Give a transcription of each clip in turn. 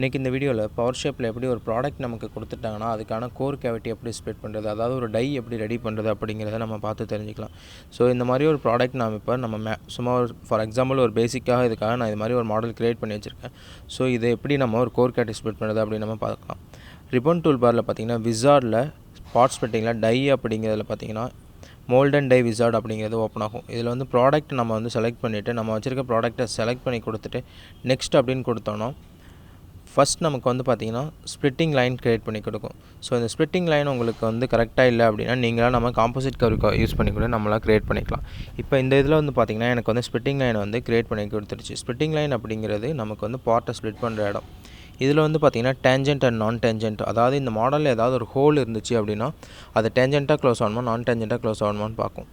இன்றைக்கி இந்த வீடியோவில் பவர்ஷேப்பில் எப்படி ஒரு ப்ராடக்ட் நமக்கு கொடுத்துட்டாங்கன்னா அதுக்கான கோர் கேவிட்டி எப்படி ஸ்ப்ளிட் பண்ணுறது, அதாவது ஒரு டை எப்படி ரெடி பண்ணுறது அப்படிங்கிறத நம்ம பார்த்து தெரிஞ்சுக்கலாம். ஸோ இந்த மாதிரி ஒரு ப்ராடக்ட் நாம் இப்போ நம்ம சும்மா ஒரு ஃபார் எக்ஸாம்பிள் ஒரு பேசிக்காக இதுக்காக நான் இது மாதிரி ஒரு மாடல் க்ரியேட் பண்ணி வச்சுருக்கேன். ஸோ இதை எப்படி நம்ம ஒரு கோர் கேவிட்டி ஸ்ப்ளிட் பண்ணுறது அப்படின்னு நம்ம பார்க்கலாம். ரிப்பன் டூல் பாரில் பார்த்தீங்கன்னா விசார்டில் பார்ட் ஸ்ப்ளிட்டிங்கில் டை அப்படிங்கிறதுல பார்த்தீங்கன்னா மோல்ட் அண்ட் டை விசார்ட் அப்படிங்கிறது ஓப்பன் ஆகும். இதில் வந்து ப்ராடக்ட் நம்ம வந்து செலக்ட் பண்ணிவிட்டு நம்ம வச்சுருக்க ப்ராடக்ட்டை செலக்ட் பண்ணி கொடுத்துட்டு நெக்ஸ்ட் அப்படின்னு கொடுத்தோன்னா ஃபஸ்ட் நமக்கு வந்து பார்த்திங்கன்னா ஸ்ப்ளிட்டிங் லைன் க்ரியேட் பண்ணி கொடுக்கும். ஸோ இந்த ஸ்ப்ளிட்டிங் லைன் உங்களுக்கு வந்து கரெக்டாக இல்லை அப்படின்னா நீங்களாக நம்ம காம்போசிட் கர்வ் யூஸ் பண்ணி கூட நம்மளாக க்ரியேட் பண்ணிக்கலாம். இப்போ இந்த இதில் வந்து பார்த்திங்கன்னா எனக்கு வந்து ஸ்ப்ளிட்டிங் லைன் வந்து க்ரியேட் பண்ணி கொடுத்துருச்சு. ஸ்ப்ளிட்டிங் லைன் அப்படிங்கிறது நமக்கு வந்து பார்ட்டை ஸ்ப்ளிட் பண்ணுற இடம். இதில் வந்து பார்த்திங்கன்னா டேஞ்சென்ட் அண்ட் நான் டேஞ்சென்ட், அதாவது இந்த மாடலில் ஏதாவது ஒரு ஹோல் இருந்துச்சு அப்படின்னா அது டேஞ்சென்ட்டாக க்ளோஸ் ஆகணுமா நான் டேஞ்சென்ட்டாக க்ளோஸ் ஆகணுமான்னு பார்க்கும்.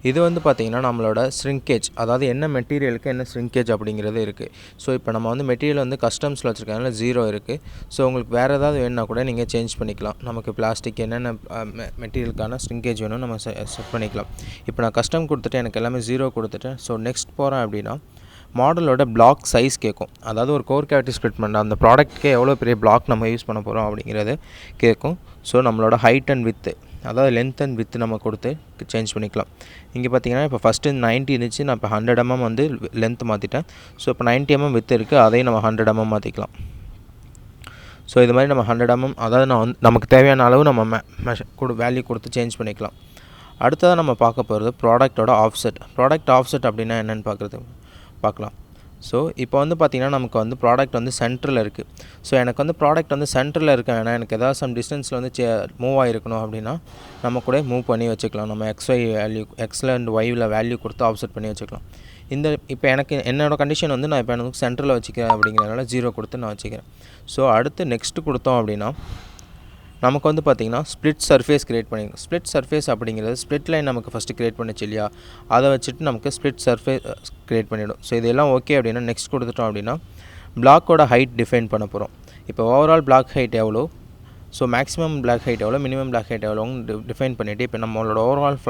இது வந்து பார்த்திங்கன்னா நம்மளோட ஸ்ரிங்கேஜ், அதாவது என்ன மெட்டீரியலுக்கு என்ன ஸ்ரிங்கேஜ் அப்படிங்கிறது இருக்குது. ஸோ இப்போ நம்ம வந்து மெட்டீரியல் வந்து கஸ்டம்ஸில் வச்சுருக்கனால 0 இருக்குது. ஸோ உங்களுக்கு வேறு ஏதாவது வேணுன்னா கூட நீங்கள் சேஞ்ச் பண்ணிக்கலாம். நமக்கு பிளாஸ்டிக் என்னென்ன மெட்டீரியலுக்கான ஸ்ரிங்கேஜ் வேணும் நம்ம செட் பண்ணிக்கலாம். இப்போ நான் கஸ்டம் கொடுத்துட்டு எனக்கு எல்லாமே 0 கொடுத்துட்டேன். ஸோ நெக்ஸ்ட் போகிறேன் அப்படின்னா மாடலோட பிளாக் சைஸ் கேட்கும். அதாவது ஒரு கோர் கேவிட்டி ஸ்ப்ளிட் பண்ண அந்த ப்ராடக்ட்டுக்கே எவ்வளோ பெரிய பிளாக் நம்ம யூஸ் பண்ண போகிறோம் அப்படிங்கிறது கேட்கும். ஸோ நம்மளோட ஹைட் அண்ட் வித்து, அதாவது லென்த் அண்ட் வித்து நம்ம கொடுத்து சேஞ்ச் பண்ணிக்கலாம். இங்கே பார்த்தீங்கன்னா இப்போ ஃபஸ்ட்டு 90 இருந்துச்சு, நான் இப்போ 100 mm வந்து லென்த் மாற்றிட்டேன். ஸோ இப்போ 90 mm வித்து இருக்குது, அதையும் நம்ம 100 mm மாற்றிக்கலாம். ஸோ இது மாதிரி நம்ம 100 mm, அதாவது நமக்கு தேவையான அளவு நம்ம வேல்யூ கொடுத்து சேஞ்ச் பண்ணிக்கலாம். அடுத்ததாக நம்ம பார்க்க போகிறது ப்ராடக்டோட ஆஃப்செட். ப்ராடக்ட் ஆஃப்செட் அப்படின்னா என்னென்னு பார்க்கலாம். ஸோ இப்போ வந்து பார்த்திங்கன்னா நமக்கு வந்து ப்ராடக்ட் வந்து சென்டரில் இருக்குது. ஸோ எனக்கு வந்து ப்ராடக்ட் வந்து சென்டரில் இருக்க வேணாம், எனக்கு ஏதாவது சம் டிஸ்டன்ஸில் வந்து மூவ் ஆகிருக்கணும் அப்படின்னா நம்ம கூட மூவ் பண்ணி வச்சுக்கலாம். நம்ம XY வேல்யூ, எக்ஸில் அண்ட் ஒய்வில் வேல்யூ கொடுத்து ஆஃப்செட் பண்ணி வச்சுக்கலாம். இப்போ எனக்கு என்னோடய கண்டிஷன் வந்து நான் இப்போ எனக்கு சென்டரில் வச்சுக்கிறேன் அப்படிங்கிறதுனால 0 கொடுத்து நான் வச்சுக்கிறேன். ஸோ அடுத்து நெக்ஸ்ட்டு கொடுத்தோம் அப்படின்னா நமக்கு வந்து பார்த்திங்கன்னா ஸ்ப்ளிட் சர்ஃபேஸ் க்ரியேட் பண்ணிக்கலாம். ஸ்ப்ளிட் சர்ஃபேஸ் அப்படிங்கிறது ஸ்ப்ளிட் லைன் நமக்கு ஃபஸ்ட்டு க்ரியேட் பண்ணிச்சு இல்லையா, அதை வச்சுட்டு நமக்கு ஸ்ப்ளிட் சர்ஃபேஸ் க்ரியேட் பண்ணிவிடும். ஸோ இதெல்லாம் ஓகே அப்படின்னா நெக்ஸ்ட் கொடுத்துட்டோம் அப்படின்னா பிளாக்கோட ஹைட் டிஃபைன் பண்ண போகிறோம். இப்போ ஓவரால் பிளாக் ஹைட் எவ்வளோ, ஸோ மேக்ஸிமம் பிளாக் ஹைட் எவ்வளோ, மினிமம் பிளாக் ஹைட் எவ்வளோன்னு டிஃபைன் பண்ணிவிட்டு இப்போ நம்மளோட ஓவரால்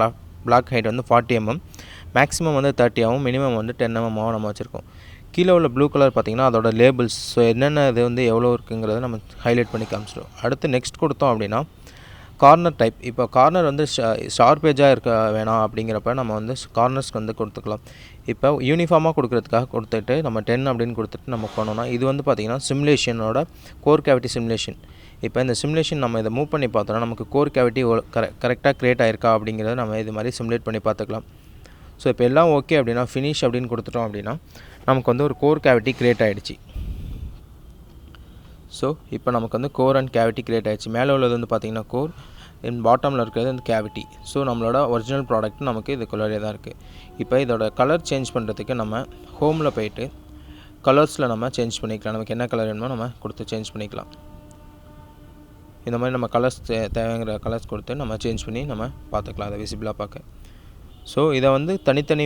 பிளாக் ஹைட் வந்து 40 mm, மேக்ஸிமம் வந்து 30 ஆகும், மினிமம் வந்து 10 mm நம்ம வச்சுருக்கோம். கீழே உள்ள ப்ளூ கலர் பார்த்திங்கன்னா அதோட லேபிள்ஸ், ஸோ என்னென்ன இது வந்து எவ்வளோ இருக்குங்கிறத நம்ம ஹைலைட் பண்ணி காமிச்சிடும். அடுத்து நெக்ஸ்ட் கொடுத்தோம் அப்படின்னா கார்னர் டைப். இப்போ கார்னர் வந்து ஷார்ப் ஏஜாக இருக்க வேணாம் அப்படிங்கிறப்ப நம்ம வந்து கார்னர்ஸ்க்கு வந்து கொடுத்துக்கலாம். இப்போ யூனிஃபார்மாக கொடுக்குறதுக்காக கொடுத்துட்டு நம்ம 10 அப்படின்னு கொடுத்துட்டு நம்ம பண்ணோன்னா இது வந்து பார்த்திங்கன்னா சிமுலேஷனோட கோர் கேவிட்டி சிமுலேஷன். இப்போ இந்த சிமுலேஷன் நம்ம இதை மூவ் பண்ணி பார்த்தோன்னா நமக்கு கோர் கேவிட்டி கரெக்டாக க்ரியேட் ஆகிருக்கா அப்படிங்கிறத நம்ம இது மாதிரி சிமுலேட் பண்ணி பார்த்துக்கலாம். ஸோ இப்போ எல்லாம் ஓகே அப்படின்னா ஃபினிஷ் அப்படின்னு கொடுத்துட்டோம் அப்படின்னா நமக்கு வந்து ஒரு கோர் கேவிட்டி க்ரியேட் ஆகிடுச்சு. ஸோ இப்போ நமக்கு வந்து கோர் அண்ட் கேவிட்டி க்ரியேட் ஆகிடுச்சு. மேலே உள்ளது வந்து பார்த்திங்கன்னா கோர், தென் பாட்டமில் இருக்கிறது வந்து கேவிட்டி. ஸோ நம்மளோட ஒரிஜினல் ப்ராடக்ட் நமக்கு இதுக்குள்ளே தான் இருக்குது. இப்போ இதோட கலர் சேஞ்ச் பண்ணுறதுக்கு நம்ம ஹோமில் போய்ட்டு கலர்ஸில் நம்ம சேஞ்ச் பண்ணிக்கலாம். நமக்கு என்ன கலர் வேணுமோ நம்ம கொடுத்து சேஞ்ச் பண்ணிக்கலாம். இந்த மாதிரி நம்ம கலர்ஸ் தேவைங்கிற கலர்ஸ் கொடுத்து நம்ம சேஞ்ச் பண்ணி நம்ம பார்த்துக்கலாம், அதை விசிபிளாக பார்க்க. ஸோ இதை வந்து தனித்தனி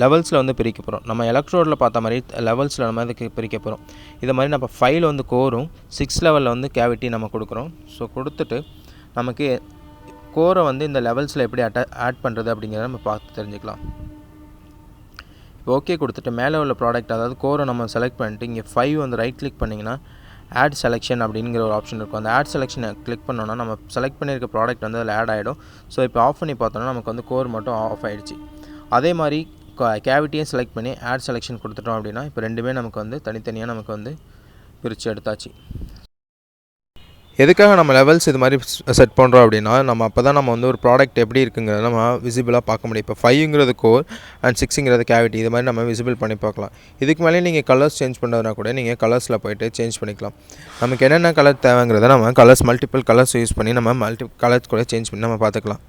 லெவல்ஸில் வந்து பிரிக்க போகிறோம். நம்ம எலக்ட்ரோடில் பார்த்த மாதிரி லெவல்ஸில் நம்ம இதுக்கு பிரிக்க போகிறோம். இதை மாதிரி நம்ம 5 வந்து கோரும் 6 லெவலில் வந்து கேவிட்டி நம்ம கொடுக்குறோம். ஸோ கொடுத்துட்டு நமக்கு கோரை வந்து இந்த லெவல்ஸில் எப்படி ஆட் பண்ணுறது அப்படிங்கிறத நம்ம பார்த்து தெரிஞ்சுக்கலாம். இப்போ ஓகே கொடுத்துட்டு மேலே உள்ள ப்ராடக்ட், அதாவது கோரை நம்ம செலக்ட் பண்ணிட்டு இங்கே 5 வந்து ரைட் கிளிக் பண்ணிங்கன்னா ஆட் செலெக்ஷன் அப்படிங்கிற ஒரு ஆப்ஷன் இருக்கும். அந்த ஆட் செலெக்ஷனை கிளிக் பண்ணோன்னா நம்ம செலக்ட் பண்ணியிருக்க ப்ராடக்ட் வந்து அதில் ஆட் ஆகிடும். ஸோ இப்போ ஆஃப் பண்ணி பார்த்தோன்னா நமக்கு வந்து கோர் மட்டும் ஆஃப் ஆகிடுச்சு. அதே மாதிரி கேவிட்டியை செலக்ட் பண்ணி ஆட் செலெக்ஷன் கொடுத்துட்டோம் அப்படின்னா இப்போ ரெண்டுமே நமக்கு வந்து தனித்தனியாக நமக்கு வந்து பிரித்து எடுத்தாச்சு. எதுக்காக நம்ம லெவல்ஸ் இது மாதிரி செட் பண்ணுறோம் அப்படின்னா நம்ம அப்போ தான் நம்ம வந்து ஒரு ப்ராடக்ட் எப்படி இருக்குங்கிறத நம்ம விசிபிளாக பார்க்க முடியும். இப்போ 5ங்கிறது கோர் அண்ட் 6ங்கிறது கேவிட்டி, இது மாதிரி நம்ம விசிபிள் பண்ணி பார்க்கலாம். இதுக்கு மேலே நீங்கள் கலர்ஸ் சேஞ்ச் பண்ணுறதுனா கூட நீங்கள் கலர்ஸில் போய்ட்டு சேஞ்ச் பண்ணிக்கலாம். நமக்கு என்னென்ன கலர் தேவைங்கிறத நம்ம மல்டிபிள் கலர்ஸ் யூஸ் பண்ணி நம்ம கலர்ஸ் கூட சேஞ்ச் பண்ணி நம்ம பார்த்துக்கலாம்.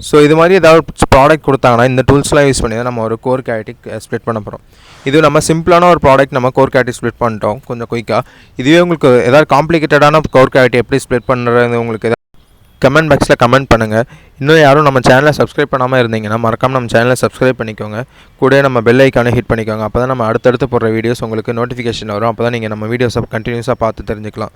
ஸோ இது மாதிரி ஏதாவது ப்ராடக்ட் கொடுத்தாங்கன்னா இந்த டூல்ஸ்லாம் யூஸ் பண்ணி தான் நம்ம ஒரு கோர் கேவிட்டி ஸ்ப்ளிட் பண்ண போகிறோம். இது நம்ம சிம்பிளான ஒரு ப்ராடக்ட் நம்ம கோர் கேவிட்டி ஸ்ப்ளிட் பண்ணிட்டோம் கொஞ்சம் குயிக்காக. இதுவே உங்களுக்கு ஏதாவது காம்ப்ளிகேட்டடான கோர் கேவிட்டி எப்படி ஸ்ப்ளிட் பண்ணுறது உங்களுக்கு கமெண்ட் பாக்ஸில் கமெண்ட் பண்ணுங்கள். இன்னும் யாரும் நம்ம சேனலை சப்ஸ்கிரைப் பண்ணாமல் இருந்தீங்கன்னா மறக்காமல் நம்ம சேனலை சப்ஸ்கிரைப் பண்ணிக்கோங்க. கூட நம்ம பெல் ஐக்கானை ஹிட் பண்ணிக்கோங்க. அப்போ தான் நம்ம அடுத்தடுத்து போடுற வீடியோஸ் உங்களுக்கு நோட்டிஃபிகேஷன் வரும். அப்போ தான் நீங்கள் நம்ம வீடியோஸை கண்டினியூஸாக பார்த்து தெரிஞ்சுக்கலாம்.